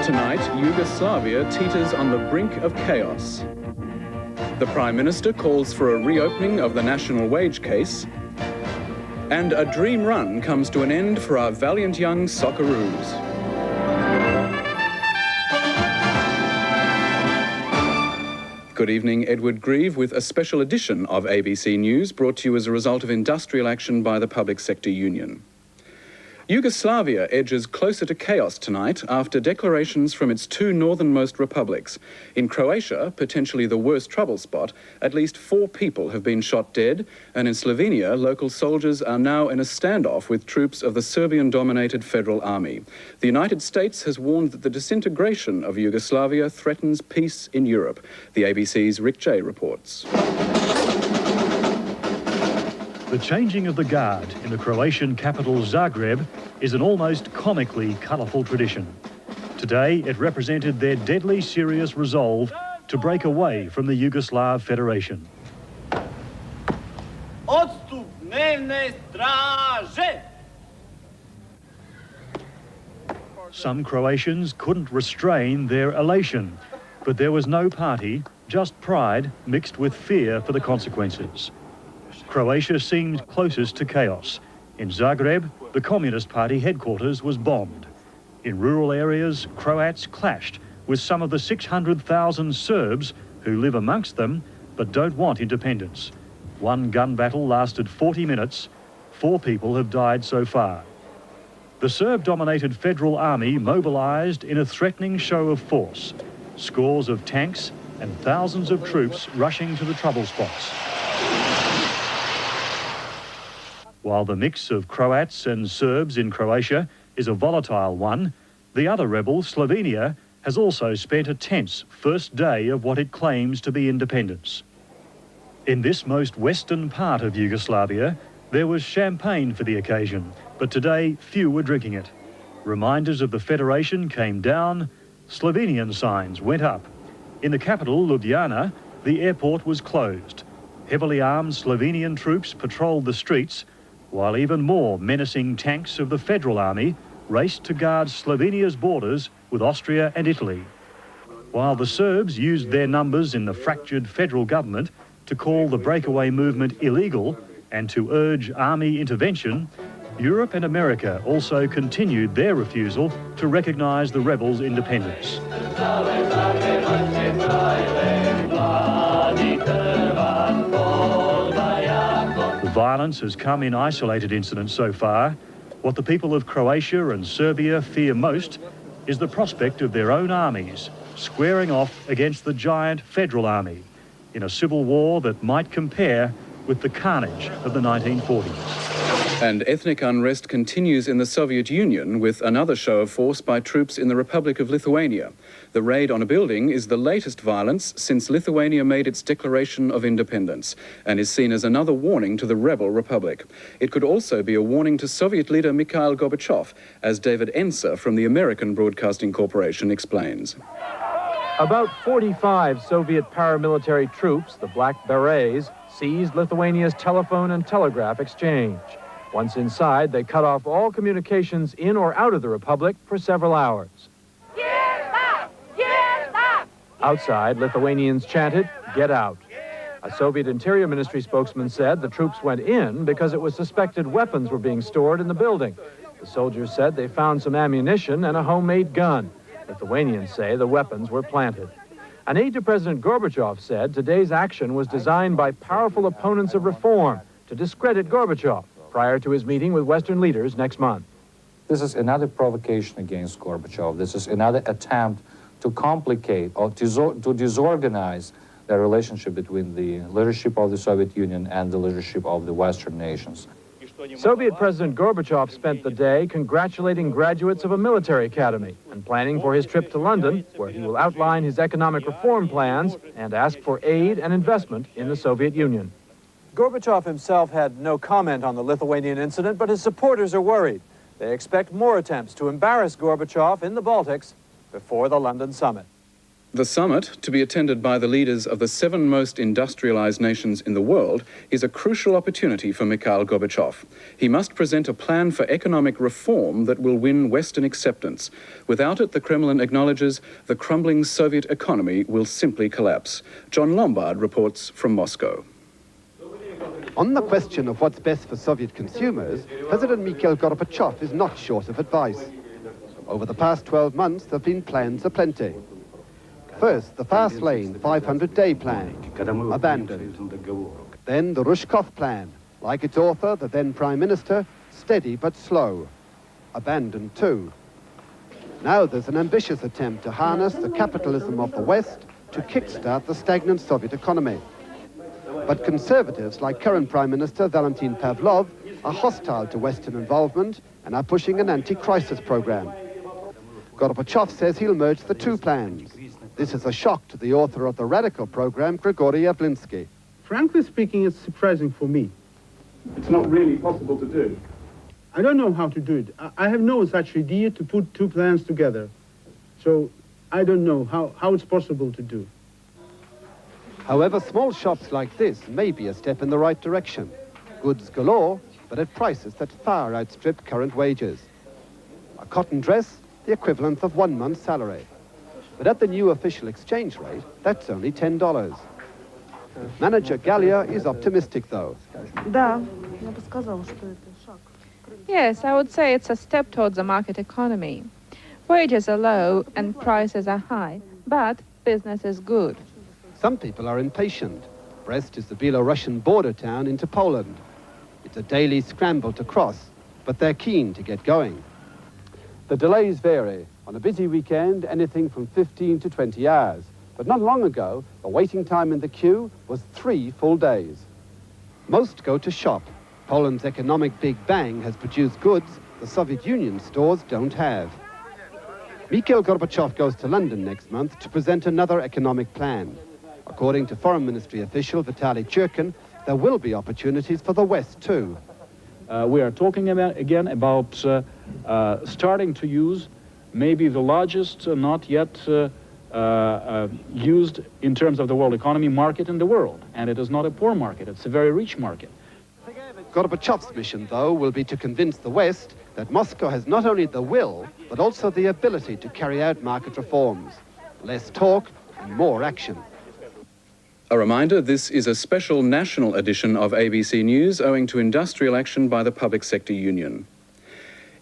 Tonight, Yugoslavia teeters on the brink of chaos. The Prime Minister calls for a reopening of the national wage case, and a dream run comes to an end for our valiant young Socceroos. Good evening, Edward Grieve with a special edition of ABC News brought to you as a result of industrial action by the Public Sector Union. Yugoslavia edges closer to chaos tonight after declarations from its two northernmost republics. In Croatia, potentially the worst trouble spot, at least 4 people have been shot dead, and in Slovenia, local soldiers are now in a standoff with troops of the Serbian-dominated Federal Army. The United States has warned that the disintegration of Yugoslavia threatens peace in Europe. The ABC's Rick Jay reports. The changing of the guard in the Croatian capital Zagreb is an almost comically colourful tradition. Today, it represented their deadly serious resolve to break away from the Yugoslav Federation. Odstup dnevne straže! Some Croatians couldn't restrain their elation, but there was no party, just pride mixed with fear for the consequences. Croatia seemed closest to chaos. In Zagreb, the Communist Party headquarters was bombed. In rural areas, Croats clashed with some of the 600,000 Serbs who live amongst them but don't want independence. One gun battle lasted 40 minutes. 4 people have died so far. The Serb-dominated Federal Army mobilised in a threatening show of force. Scores of tanks and thousands of troops rushing to the trouble spots. While the mix of Croats and Serbs in Croatia is a volatile one, the other rebel, Slovenia, has also spent a tense first day of what it claims to be independence. In this most western part of Yugoslavia, there was champagne for the occasion, but today few were drinking it. Reminders of the Federation came down, Slovenian signs went up. In the capital, Ljubljana, the airport was closed. Heavily armed Slovenian troops patrolled the streets, while even more menacing tanks of the Federal Army raced to guard Slovenia's borders with Austria and Italy. While the Serbs used their numbers in the fractured federal government to call the breakaway movement illegal and to urge army intervention, Europe and America also continued their refusal to recognise the rebels' independence. Violence has come in isolated incidents so far. What the people of Croatia and Serbia fear most is the prospect of their own armies squaring off against the giant Federal Army in a civil war that might compare with the carnage of the 1940s. And ethnic unrest continues in the Soviet Union with another show of force by troops in the Republic of Lithuania. The raid on a building is the latest violence since Lithuania made its declaration of independence and is seen as another warning to the rebel republic. It could also be a warning to Soviet leader Mikhail Gorbachev, as David Enser from the American Broadcasting Corporation explains. About 45 Soviet paramilitary troops, the Black Berets, seized Lithuania's telephone and telegraph exchange. Once inside, they cut off all communications in or out of the republic for several hours. Outside, Lithuanians chanted, "Get out." A Soviet Interior Ministry spokesman said the troops went in because it was suspected weapons were being stored in the building. The soldiers said they found some ammunition and a homemade gun. Lithuanians say the weapons were planted. An aide to President Gorbachev said today's action was designed by powerful opponents of reform to discredit Gorbachev prior to his meeting with Western leaders next month. This is another provocation against Gorbachev. This is another attempt to complicate or to disorganize the relationship between the leadership of the Soviet Union and the leadership of the Western nations. Soviet President Gorbachev spent the day congratulating graduates of a military academy and planning for his trip to London, where he will outline his economic reform plans and ask for aid and investment in the Soviet Union. Gorbachev himself had no comment on the Lithuanian incident, but his supporters are worried. They expect more attempts to embarrass Gorbachev in the Baltics before the London summit. The summit, to be attended by the leaders of the 7 most industrialised nations in the world, is a crucial opportunity for Mikhail Gorbachev. He must present a plan for economic reform that will win Western acceptance. Without it, the Kremlin acknowledges, the crumbling Soviet economy will simply collapse. John Lombard reports from Moscow. On the question of what's best for Soviet consumers, President Mikhail Gorbachev is not short of advice. Over the past 12 months, there have been plans aplenty. First, the fast lane 500-day plan, abandoned. Then the Rushkov plan, like its author, the then Prime Minister, steady but slow, abandoned too. Now there's an ambitious attempt to harness the capitalism of the West to kickstart the stagnant Soviet economy. But conservatives like current Prime Minister Valentin Pavlov are hostile to Western involvement and are pushing an anti-crisis program. Gorbachev says he'll merge the two plans. This is a shock to the author of the radical program, Grigory Yavlinsky. Frankly speaking, it's surprising for me. It's not really possible to do. I don't know how to do it. I have no such idea to put two plans together. So I don't know how it's possible to do. However, small shops like this may be a step in the right direction. Goods galore, but at prices that far outstrip current wages. A cotton dress, the equivalent of 1 month's salary. But at the new official exchange rate, that's only $10. Manager Galia is optimistic, though. Yes, I would say it's a step towards a market economy. Wages are low and prices are high, but business is good. Some people are impatient. Brest is the Belarusian border town into Poland. It's a daily scramble to cross, but they're keen to get going. The delays vary. On a busy weekend, anything from 15 to 20 hours. But not long ago, the waiting time in the queue was 3 full days. Most go to shop. Poland's economic Big Bang has produced goods the Soviet Union stores don't have. Mikhail Gorbachev goes to London next month to present another economic plan. According to Foreign Ministry official Vitaly Churkin, there will be opportunities for the West too. We are talking about starting to use maybe the largest, not yet used in terms of the world economy market in the world. And it is not a poor market, it's a very rich market. Gorbachev's mission, though, will be to convince the West that Moscow has not only the will, but also the ability to carry out market reforms. Less talk and more action. A reminder, this is a special national edition of ABC News owing to industrial action by the Public Sector Union.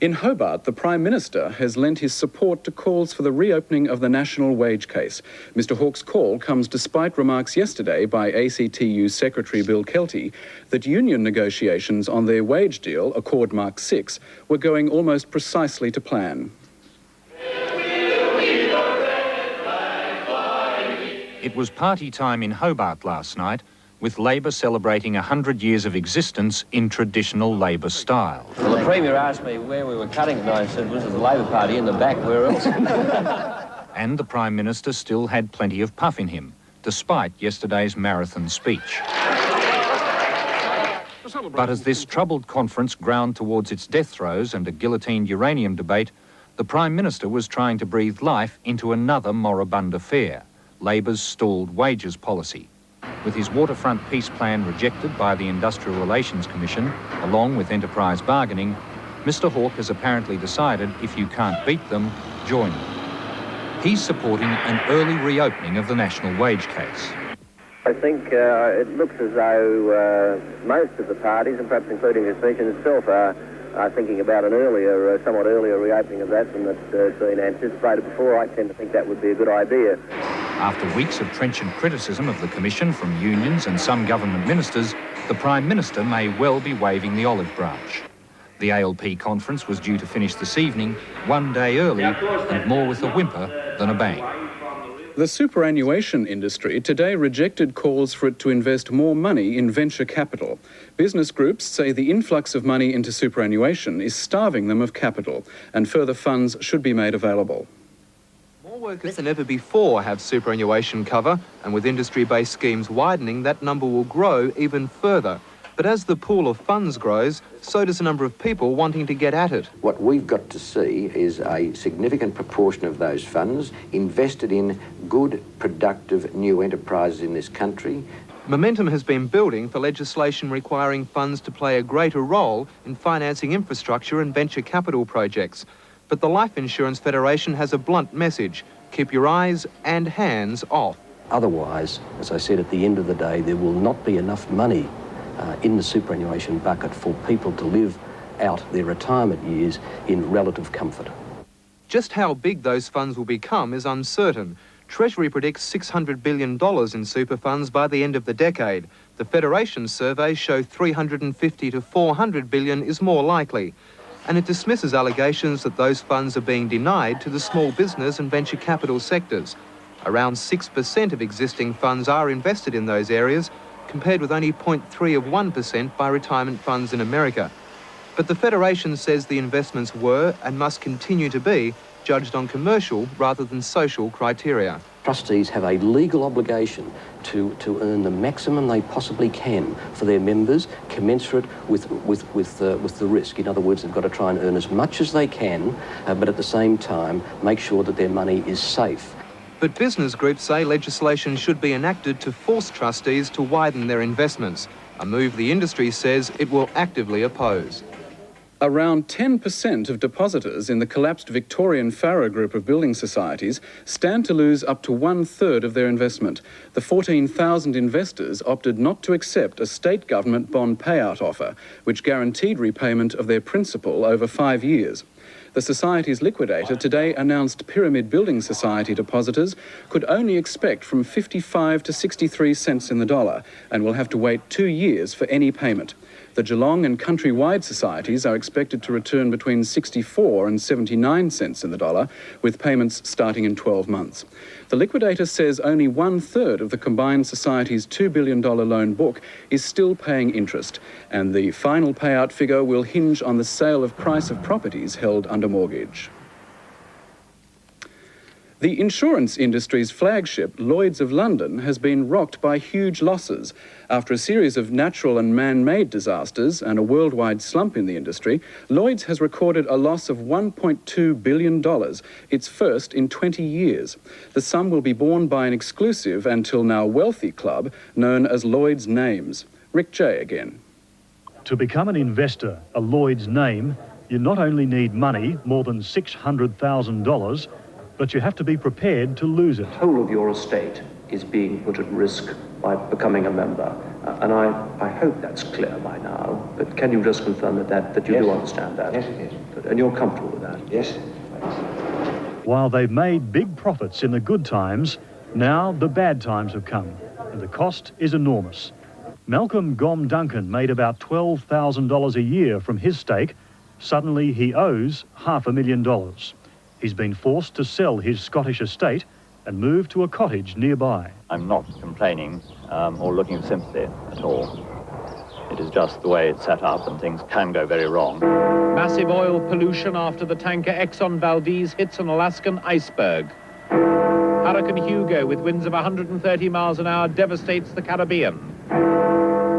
In Hobart, the Prime Minister has lent his support to calls for the reopening of the national wage case. Mr Hawke's call comes despite remarks yesterday by ACTU Secretary Bill Kelty that union negotiations on their wage deal, Accord Mark 6, were going almost precisely to plan. It was party time in Hobart last night, with Labor celebrating 100 years of existence in traditional Labor style. Well, the Premier asked me where we were cutting, and I said, was it the Labor Party in the back, where else? And the Prime Minister still had plenty of puff in him, despite yesterday's marathon speech. But as this troubled conference ground towards its death throes and a guillotined uranium debate, the Prime Minister was trying to breathe life into another moribund affair, Labor's stalled wages policy. With his waterfront peace plan rejected by the Industrial Relations Commission, along with enterprise bargaining, Mr Hawke has apparently decided if you can't beat them, join them. He's supporting an early reopening of the national wage case. I think it looks as though most of the parties, and perhaps including the Commission itself, are thinking about an earlier, somewhat earlier reopening of that than that's been anticipated before. I tend to think that would be a good idea. After weeks of trenchant criticism of the Commission from unions and some government ministers, the Prime Minister may well be waving the olive branch. The ALP conference was due to finish this evening, 1 day early, and more with a whimper than a bang. The superannuation industry today rejected calls for it to invest more money in venture capital. Business groups say the influx of money into superannuation is starving them of capital, and further funds should be made available. More workers than ever before have superannuation cover, and with industry-based schemes widening, that number will grow even further. But as the pool of funds grows, so does the number of people wanting to get at it. What we've got to see is a significant proportion of those funds invested in good, productive new enterprises in this country. Momentum has been building for legislation requiring funds to play a greater role in financing infrastructure and venture capital projects. But the Life Insurance Federation has a blunt message: keep your eyes and hands off. Otherwise, as I said, at the end of the day, there will not be enough money in the superannuation bucket for people to live out their retirement years in relative comfort. Just how big those funds will become is uncertain. Treasury predicts $600 billion in super funds by the end of the decade. The Federation's surveys show $350 to $400 billion is more likely. And it dismisses allegations that those funds are being denied to the small business and venture capital sectors. Around 6% of existing funds are invested in those areas, compared with only 0.3% by retirement funds in America. But the Federation says the investments were, and must continue to be, judged on commercial rather than social criteria. Trustees have a legal obligation to earn the maximum they possibly can for their members, commensurate with the risk. In other words, they've got to try and earn as much as they can, but at the same time make sure that their money is safe. But business groups say legislation should be enacted to force trustees to widen their investments, a move the industry says it will actively oppose. Around 10% of depositors in the collapsed Victorian Farrer group of building societies stand to lose up to 1/3 of their investment. The 14,000 investors opted not to accept a state government bond payout offer, which guaranteed repayment of their principal over 5 years. The Society's liquidator today announced Pyramid Building Society depositors could only expect from 55 to 63 cents in the dollar and will have to wait 2 years for any payment. The Geelong and countrywide societies are expected to return between 64 and 79 cents in the dollar, with payments starting in 12 months. The liquidator says only 1/3 of the combined society's $2 billion loan book is still paying interest, and the final payout figure will hinge on the sale of price of properties held under mortgage. The insurance industry's flagship, Lloyd's of London, has been rocked by huge losses. After a series of natural and man-made disasters and a worldwide slump in the industry, Lloyd's has recorded a loss of $1.2 billion, its first in 20 years. The sum will be borne by an exclusive and till now wealthy club known as Lloyd's Names. Rick J again. To become an investor, a Lloyd's name, you not only need money, more than $600,000, but you have to be prepared to lose it. The whole of your estate is being put at risk by becoming a member. And I hope that's clear by now, but can you just confirm that you do understand that? Yes, it is. Good. And you're comfortable with that? Yes. While they've made big profits in the good times, now the bad times have come, and the cost is enormous. Malcolm Gom Duncan made about $12,000 a year from his stake. Suddenly he owes $500,000. He's been forced to sell his Scottish estate and move to a cottage nearby. I'm not complaining or looking for sympathy at all. It is just the way it's set up, and things can go very wrong. Massive oil pollution after the tanker Exxon Valdez hits an Alaskan iceberg. Hurricane Hugo, with winds of 130 miles an hour, devastates the Caribbean.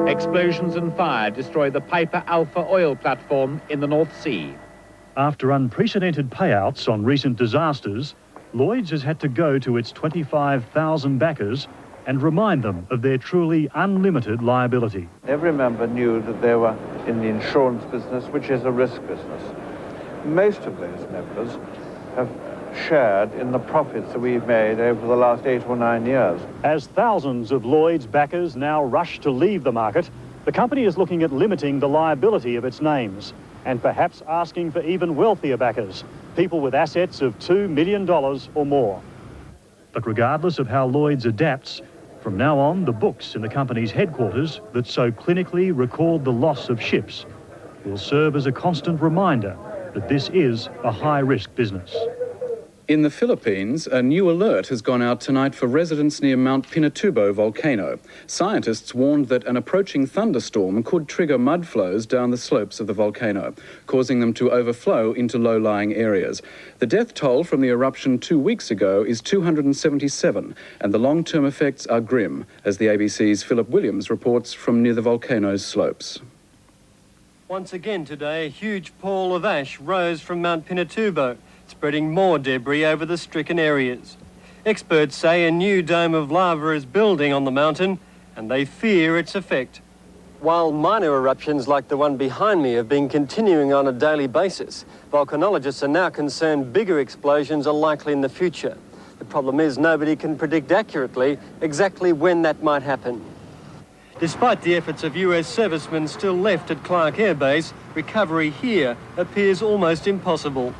Explosions and fire destroy the Piper Alpha oil platform in the North Sea. After unprecedented payouts on recent disasters, Lloyd's has had to go to its 25,000 backers and remind them of their truly unlimited liability. Every member knew that they were in the insurance business, which is a risk business. Most of those members have shared in the profits that we've made over the last 8 or 9 years. As thousands of Lloyd's backers now rush to leave the market, the company is looking at limiting the liability of its names and perhaps asking for even wealthier backers, people with assets of $2 million or more. But regardless of how Lloyd's adapts, from now on, the books in the company's headquarters that so clinically record the loss of ships will serve as a constant reminder that this is a high-risk business. In the Philippines, a new alert has gone out tonight for residents near Mount Pinatubo volcano. Scientists warned that an approaching thunderstorm could trigger mud flows down the slopes of the volcano, causing them to overflow into low-lying areas. The death toll from the eruption 2 weeks ago is 277, and the long-term effects are grim, as the ABC's Philip Williams reports from near the volcano's slopes. Once again today, a huge pall of ash rose from Mount Pinatubo, spreading more debris over the stricken areas. Experts say a new dome of lava is building on the mountain, and they fear its effect. While minor eruptions like the one behind me have been continuing on a daily basis, volcanologists are now concerned bigger explosions are likely in the future. The problem is nobody can predict accurately exactly when that might happen. Despite the efforts of US servicemen still left at Clark Air Base, recovery here appears almost impossible.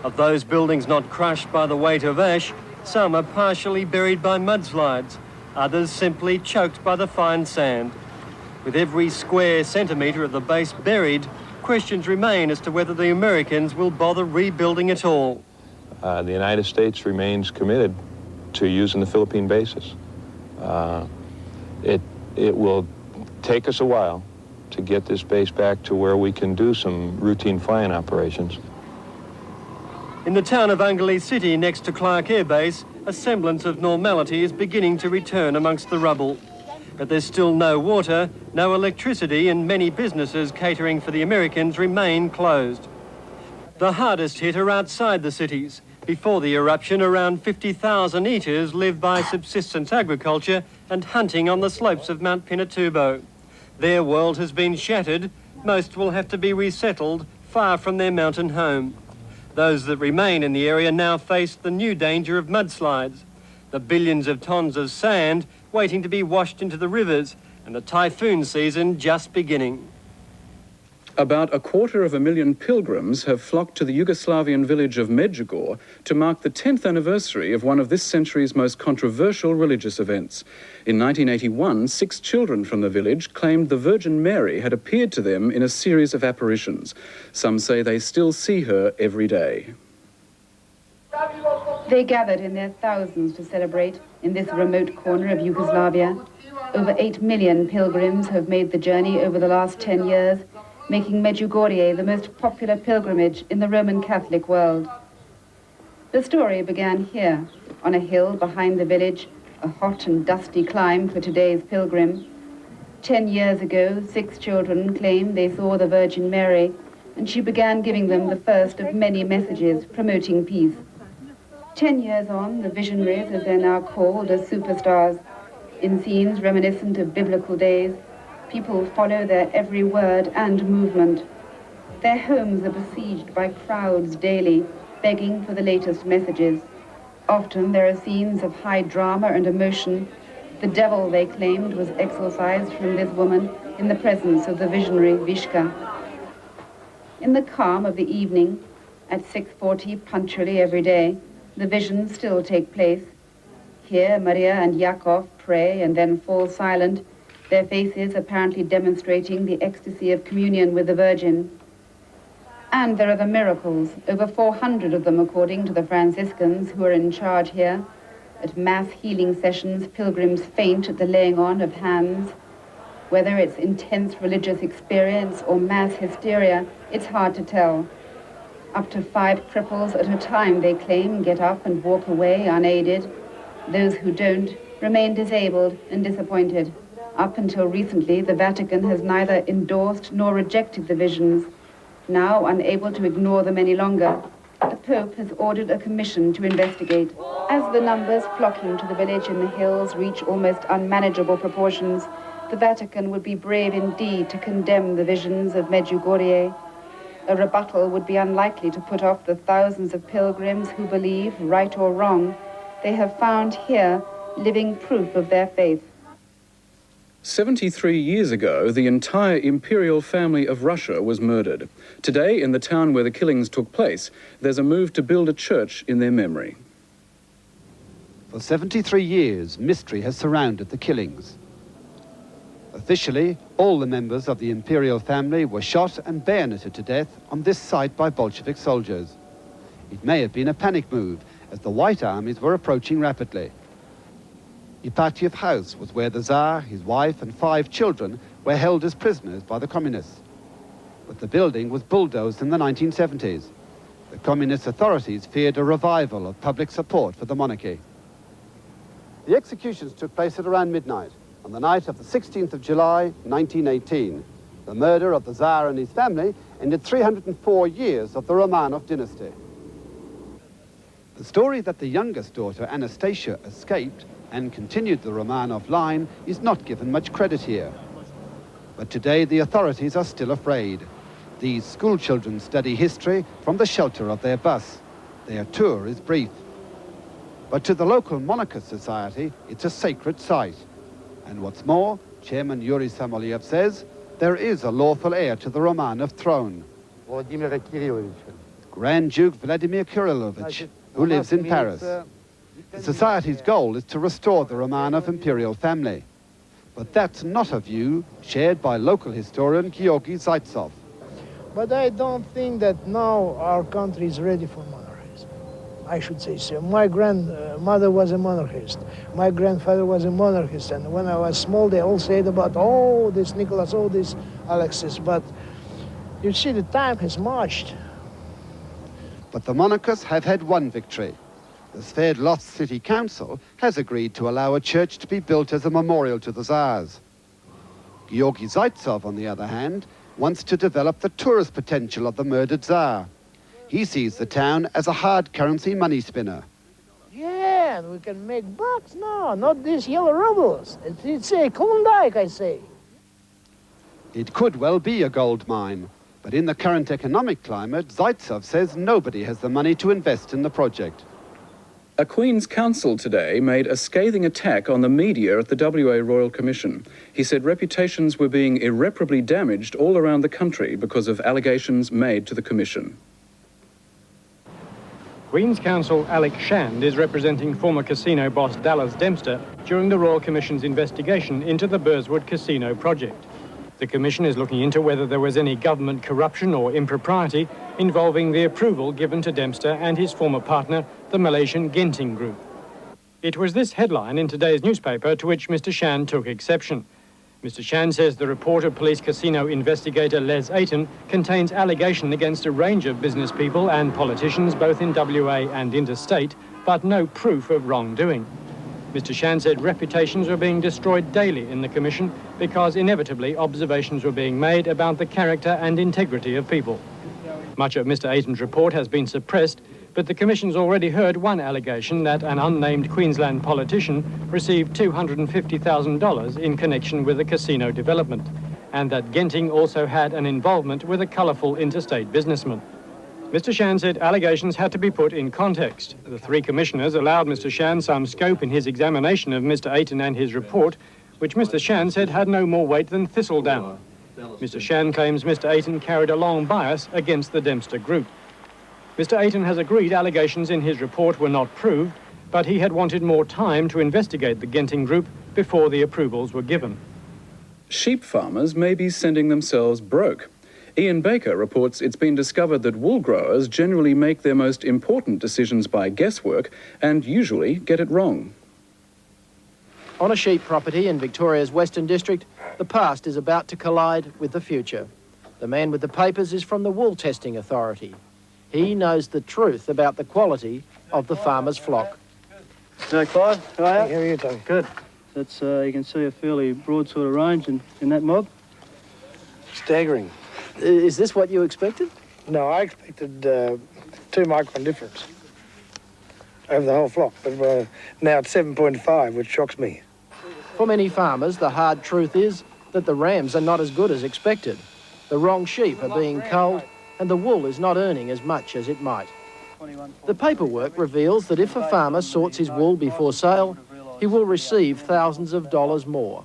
Of those buildings not crushed by the weight of ash, some are partially buried by mudslides, others simply choked by the fine sand. With every square centimetre of the base buried, questions remain as to whether the Americans will bother rebuilding at all. The United States remains committed to using the Philippine bases. It will take us a while to get this base back to where we can do some routine flying operations. In the town of Angeles City, next to Clark Air Base, a semblance of normality is beginning to return amongst the rubble. But there's still no water, no electricity, and many businesses catering for the Americans remain closed. The hardest hit are outside the cities. Before the eruption, around 50,000 eaters lived by subsistence agriculture and hunting on the slopes of Mount Pinatubo. Their world has been shattered. Most will have to be resettled far from their mountain home. Those that remain in the area now face the new danger of mudslides, the billions of tons of sand waiting to be washed into the rivers, and the typhoon season just beginning. About 250,000 pilgrims have flocked to the Yugoslavian village of Medjugorje to mark the 10th anniversary of one of this century's most controversial religious events. In 1981, 6 children from the village claimed the Virgin Mary had appeared to them in a series of apparitions. Some say they still see her every day. They gathered in their thousands to celebrate in this remote corner of Yugoslavia. Over 8 million pilgrims have made the journey over the last 10 years, making Medjugorje the most popular pilgrimage in the Roman Catholic world. The story began here, on a hill behind the village, a hot and dusty climb for today's pilgrim. 10 years ago, 6 children claimed they saw the Virgin Mary, and she began giving them the first of many messages promoting peace. 10 years on, the visionaries, as they're now called, are superstars. In scenes reminiscent of biblical days, people follow their every word and movement. Their homes are besieged by crowds daily, begging for the latest messages. Often there are scenes of high drama and emotion. The devil, they claimed, was exorcised from this woman in the presence of the visionary Vishka. In the calm of the evening, at 6:40 punctually every day, the visions still take place. Here, Maria and Yakov pray and then fall silent, their faces apparently demonstrating the ecstasy of communion with the Virgin. And there are the miracles, over 400 of them according to the Franciscans who are in charge here. At mass healing sessions, pilgrims faint at the laying on of hands. Whether it's intense religious experience or mass hysteria, it's hard to tell. Up to 5 cripples at a time, they claim, get up and walk away unaided. Those who don't remain disabled and disappointed. Up until recently, the Vatican has neither endorsed nor rejected the visions. Now, unable to ignore them any longer, the Pope has ordered a commission to investigate. As the numbers flocking to the village in the hills reach almost unmanageable proportions, the Vatican would be brave indeed to condemn the visions of Medjugorje. A rebuttal would be unlikely to put off the thousands of pilgrims who believe, right or wrong, they have found here living proof of their faith. 73 years ago, the entire imperial family of Russia was murdered. Today, in the town where the killings took place, there's a move to build a church in their memory. For 73 years, mystery has surrounded the killings. Officially, all the members of the imperial family were shot and bayoneted to death on this site by Bolshevik soldiers. It may have been a panic move, as the White Armies were approaching rapidly. Ipatiev House was where the Tsar, his wife and 5 children were held as prisoners by the communists. But the building was bulldozed in the 1970s. The communist authorities feared a revival of public support for the monarchy. The executions took place at around midnight on the night of the 16th of July, 1918. The murder of the Tsar and his family ended 304 years of the Romanov dynasty. The story that the youngest daughter, Anastasia, escaped and continued the Romanov line is not given much credit here. But today the authorities are still afraid. These school children study history from the shelter of their bus. Their tour is brief. But to the local monarchist society, it's a sacred site. And what's more, Chairman Yuri Samoliev says, there is a lawful heir to the Romanov throne. Grand Duke Vladimir Kirillovich, who lives in Paris. The society's goal is to restore the Romanov imperial family. But that's not a view shared by local historian Georgy Zaitsov. But I don't think that now our country is ready for monarchism. I should say so. My grandmother was a monarchist. My grandfather was a monarchist. And when I was small, they all said about, oh, this Nicholas, oh, this Alexis. But you see, the time has marched. But the monarchists have had one victory. The Sverdlovsk City Council has agreed to allow a church to be built as a memorial to the Tsars. Georgy Zaitsov, on the other hand, wants to develop the tourist potential of the murdered Tsar. He sees the town as a hard currency money spinner. Yeah, and we can make bucks now, not these yellow rubles. It's a Klondike, I say. It could well be a gold mine, but in the current economic climate, Zaitsov says nobody has the money to invest in the project. A Queen's Counsel today made a scathing attack on the media at the WA Royal Commission. He said reputations were being irreparably damaged all around the country because of allegations made to the Commission. Queen's Counsel Alec Shand is representing former casino boss Dallas Dempster during the Royal Commission's investigation into the Burswood Casino project. The Commission is looking into whether there was any government corruption or impropriety involving the approval given to Dempster and his former partner, the Malaysian Genting Group. It was this headline in today's newspaper to which Mr. Shand took exception. Mr. Shand says the report of police casino investigator Les Ayton contains allegation against a range of business people and politicians both in WA and interstate, but no proof of wrongdoing. Mr. Shand said reputations were being destroyed daily in the Commission because inevitably observations were being made about the character and integrity of people. Much of Mr. Ayton's report has been suppressed, but the Commission's already heard one allegation that an unnamed Queensland politician received $250,000 in connection with the casino development, and that Genting also had an involvement with a colourful interstate businessman. Mr. Shand said allegations had to be put in context. The 3 commissioners allowed Mr. Shand some scope in his examination of Mr. Ayton and his report, which Mr. Shand said had no more weight than thistledown. Mr. Shand claims Mr. Ayton carried a long bias against the Dempster Group. Mr. Ayton has agreed allegations in his report were not proved, but he had wanted more time to investigate the Genting Group before the approvals were given. Sheep farmers may be sending themselves broke. Ian Baker reports it's been discovered that wool growers generally make their most important decisions by guesswork and usually get it wrong. On a sheep property in Victoria's Western District, the past is about to collide with the future. The man with the papers is from the Wool Testing Authority. He knows the truth about the quality of the farmer's flock. No, Clive, how are you? How are you, Tony? Good. That's, you can see a fairly broad sort of range in that mob. Staggering. Is this what you expected? No, I expected 2 micron difference over the whole flock, but now it's 7.5, which shocks me. For many farmers, the hard truth is that the rams are not as good as expected. The wrong sheep are being culled and the wool is not earning as much as it might. The paperwork reveals that if a farmer sorts his wool before sale, he will receive thousands of dollars more.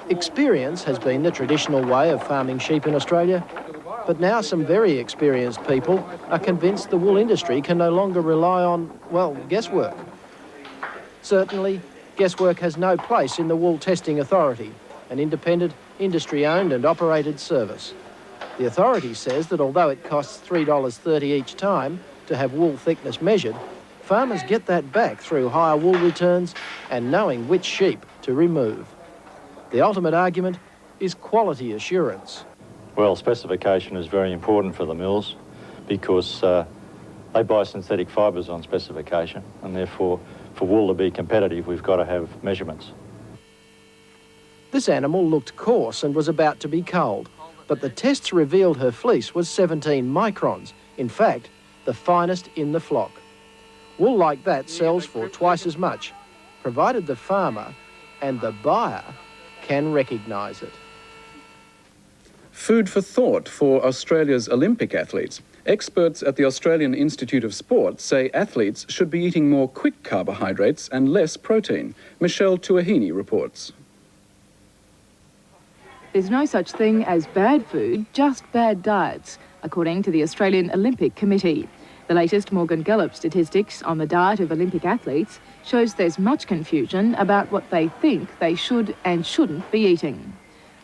Experience has been the traditional way of farming sheep in Australia, but now some very experienced people are convinced the wool industry can no longer rely on, well, guesswork. Certainly, guesswork has no place in the Wool Testing Authority, an independent, industry-owned and operated service. The authority says that although it costs $3.30 each time to have wool thickness measured, Farmers get that back through higher wool returns and knowing which sheep to remove. The ultimate argument is quality assurance. Well, specification is very important for the mills because they buy synthetic fibres on specification, and therefore for wool to be competitive we've got to have measurements. This animal looked coarse and was about to be culled, but the tests revealed her fleece was 17 microns, in fact, the finest in the flock. Wool like that sells for twice as much, provided the farmer and the buyer can recognise it. Food for thought for Australia's Olympic athletes. Experts at the Australian Institute of Sport say athletes should be eating more quick carbohydrates and less protein. Michelle Tuahini reports. There's no such thing as bad food, just bad diets, according to the Australian Olympic Committee. The latest Morgan Gallup statistics on the diet of Olympic athletes shows there's much confusion about what they think they should and shouldn't be eating.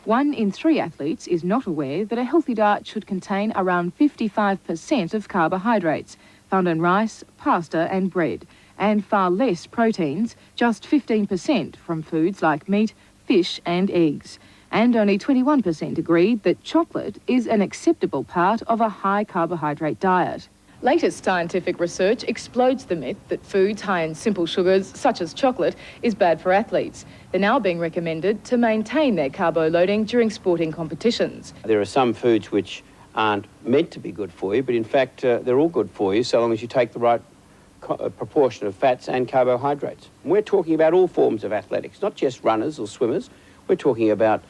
1 in 3 athletes is not aware that a healthy diet should contain around 55% of carbohydrates, found in rice, pasta and bread, and far less proteins, just 15% from foods like meat, fish and eggs. And only 21% agreed that chocolate is an acceptable part of a high carbohydrate diet. Latest scientific research explodes the myth that foods high in simple sugars, such as chocolate, is bad for athletes. They're now being recommended to maintain their carbo loading during sporting competitions. There are some foods which aren't meant to be good for you, but in fact they're all good for you so long as you take the right proportion of fats and carbohydrates. And we're talking about all forms of athletics, not just runners or swimmers. We're talking about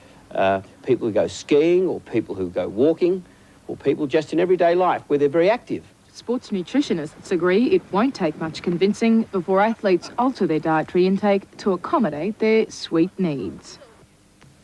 people who go skiing or people who go walking or people just in everyday life where they're very active. Sports nutritionists agree it won't take much convincing before athletes alter their dietary intake to accommodate their sweet needs.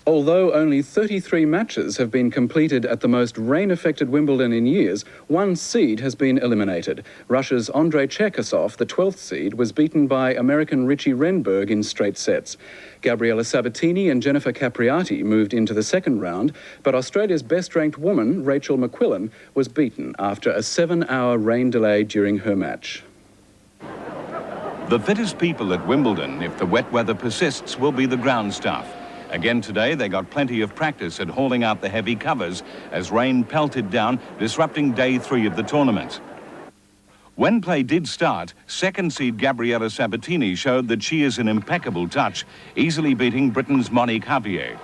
Although only 33 matches have been completed at the most rain-affected Wimbledon in years, 1 seed has been eliminated. Russia's Andrei Cherkasov, the 12th seed, was beaten by American Richie Renberg in straight sets. Gabriela Sabatini and Jennifer Capriati moved into the second round, but Australia's best-ranked woman, Rachel McQuillan, was beaten after a 7-hour rain delay during her match. The fittest people at Wimbledon, if the wet weather persists, will be the ground staff. Again today, they got plenty of practice at hauling out the heavy covers as rain pelted down, disrupting day 3 of the tournament. When play did start, second seed Gabriela Sabatini showed that she is in impeccable touch, easily beating Britain's Monique Javier.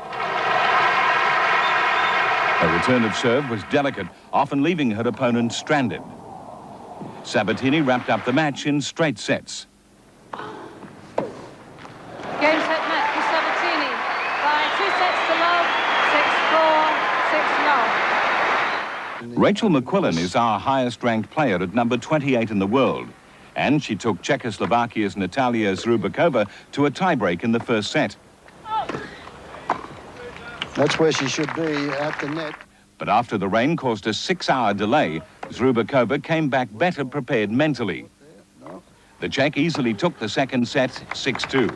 Her return of serve was delicate, often leaving her opponent stranded. Sabatini wrapped up the match in straight sets. Game set match for Sabatini by 2 sets to love, 6-4, 6-love. Rachel McQuillan is our highest-ranked player at number 28 in the world, and she took Czechoslovakia's Natalia Zrubakova to a tiebreak in the first set. That's where she should be, at the net. But after the rain caused a 6-hour delay, Zrubakova came back better prepared mentally. The Czech easily took the second set 6-2.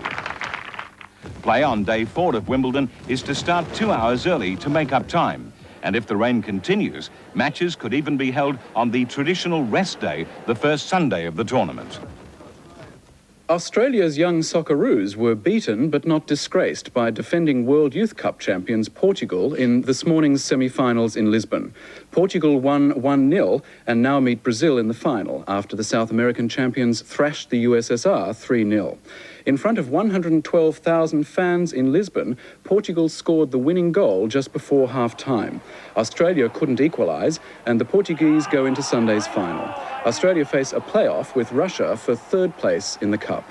Play on day 4 of Wimbledon is to start 2 hours early to make up time. And if the rain continues, matches could even be held on the traditional rest day, the first Sunday of the tournament. Australia's young Socceroos were beaten but not disgraced by defending World Youth Cup champions Portugal in this morning's semi-finals in Lisbon. Portugal won 1-0 and now meet Brazil in the final after the South American champions thrashed the USSR 3-0. In front of 112,000 fans in Lisbon, Portugal scored the winning goal just before half-time. Australia couldn't equalise, and the Portuguese go into Sunday's final. Australia face a playoff with Russia for 3rd place in the Cup.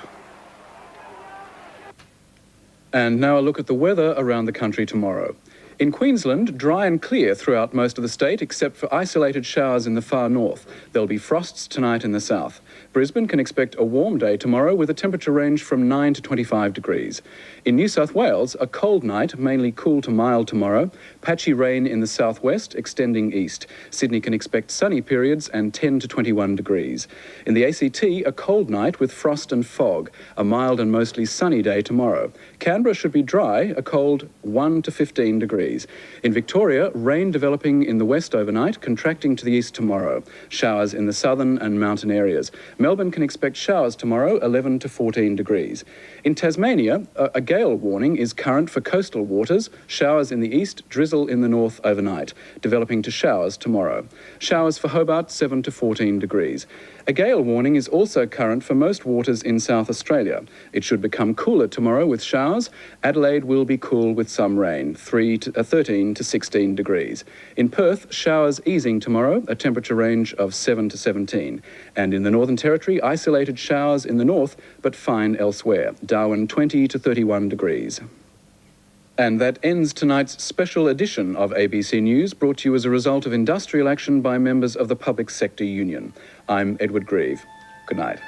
And now a look at the weather around the country tomorrow. In Queensland, dry and clear throughout most of the state, except for isolated showers in the far north. There'll be frosts tonight in the south. Brisbane can expect a warm day tomorrow with a temperature range from 9 to 25 degrees. In New South Wales, a cold night, mainly cool to mild tomorrow. Patchy rain in the southwest, extending east. Sydney can expect sunny periods and 10 to 21 degrees. In the ACT, a cold night with frost and fog. A mild and mostly sunny day tomorrow. Canberra should be dry, a cold 1 to 15 degrees. degrees. In Victoria, rain developing in the west overnight, contracting to the east tomorrow. Showers in the southern and mountain areas. Melbourne can expect showers tomorrow, 11 to 14 degrees. In Tasmania, a gale warning is current for coastal waters. Showers in the east, drizzle in the north overnight, developing to showers tomorrow. Showers for Hobart, 7 to 14 degrees. A gale warning is also current for most waters in South Australia. It should become cooler tomorrow with showers. Adelaide will be cool with some rain, 13 to 16 degrees. In Perth, showers easing tomorrow, a temperature range of 7 to 17. And in the Northern Territory, isolated showers in the north, but fine elsewhere. Darwin, 20 to 31 degrees. And that ends tonight's special edition of ABC News, brought to you as a result of industrial action by members of the Public Sector Union. I'm Edward Grieve. Good night.